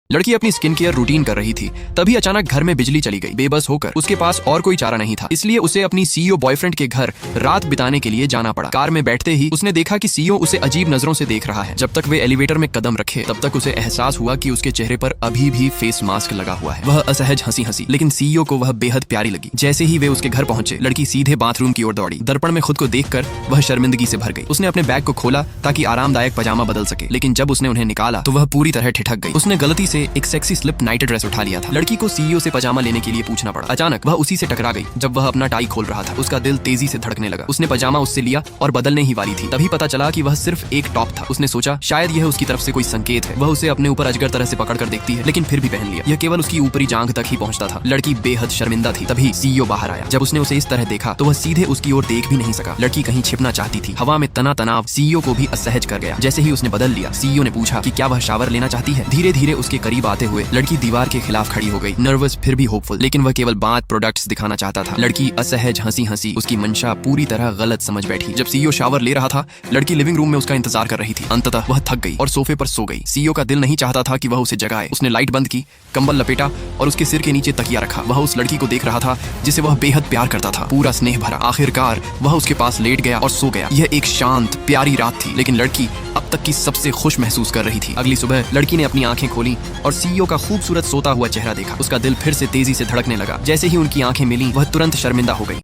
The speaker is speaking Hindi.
लड़की अपनी स्किन केयर रूटीन कर रही थी, तभी अचानक घर में बिजली चली गई। बेबस होकर उसके पास और कोई चारा नहीं था, इसलिए उसे अपनी सीईओ बॉयफ्रेंड के घर रात बिताने के लिए जाना पड़ा। कार में बैठते ही उसने देखा कि सीईओ उसे अजीब नजरों से देख रहा है। जब तक वे एलिवेटर में कदम रखे तब तक उसे एहसास हुआ कि उसके चेहरे पर अभी भी फेस मास्क लगा हुआ है। वह असहज हंसी, लेकिन सीईओ को वह बेहद प्यारी लगी। जैसे ही वे उसके घर पहुंचे, लड़की सीधे बाथरूम की ओर दौड़ी। दर्पण में खुद को देखकर वह शर्मिंदगी से भर गई। उसने अपने बैग को खोला ताकि आरामदायक पजामा बदल सके, लेकिन जब उसने उन्हें निकाला तो वह पूरी तरह ठिठक गई। उसने गलती से एक सेक्सी स्लिप नाइट ड्रेस उठा लिया था। लड़की को सीईओ से पजामा लेने के लिए पूछना पड़ा। अचानक वह उसी से टकरा गई जब वह अपना टाई खोल रहा था। उसका दिल तेजी से धड़कने लगा। उसने पजामा उससे लिया और बदलने ही वाली थी, तभी पता चला कि वह सिर्फ एक टॉप था। उसने सोचा शायद यह उसकी तरफ से कोई संकेत है। वह उसे अपने ऊपर अजगर तरह से पकड़ कर देखती है, लेकिन फिर भी पहन लिया। यह केवल उसकी ऊपरी जांघ तक ही पहुंचता था। लड़की बेहद शर्मिंदा थी। तभी सीईओ बाहर आया। जब उसने उसे इस तरह देखा तो वह सीधे उसकी ओर देख भी नहीं सका। लड़की कहीं छिपना चाहती थी। हवा में तना तनाव सीईओ को भी असहज कर गया। जैसे ही उसने बदल लिया, सीईओ ने पूछा कि क्या वह शावर लेना चाहती है। धीरे धीरे उसके करीब आते हुए लड़की दीवार के खिलाफ खड़ी हो गई, नर्वस फिर भी होपफुल, लेकिन वह केवल बात प्रोडक्ट्स दिखाना चाहता था। लड़की असहज हंसी उसकी मंशा पूरी तरह गलत समझ बैठी। जब सीईओ शावर ले रहा था, लड़की लिविंग रूम में उसका इंतजार कर रही थी। अंततः वह थक गई और सोफे पर सो गई। सीईओ का दिल नहीं चाहता था कि वह उसे जगाए। उसने लाइट बंद की, कंबल लपेटा और उसके सिर के नीचे तकिया रखा। वह उस लड़की को देख रहा था जिसे वह बेहद प्यार करता था, पूरा स्नेह भरा। आखिरकार वह उसके पास लेट गया और सो गया। यह एक शांत प्यारी रात थी, लेकिन लड़की अब तक की सबसे खुश महसूस कर रही थी। अगली सुबह लड़की ने अपनी आंखें खोली और सीईओ का खूबसूरत सोता हुआ चेहरा देखा। उसका दिल फिर से तेजी से धड़कने लगा। जैसे ही उनकी आंखें मिली, वह तुरंत शर्मिंदा हो गई।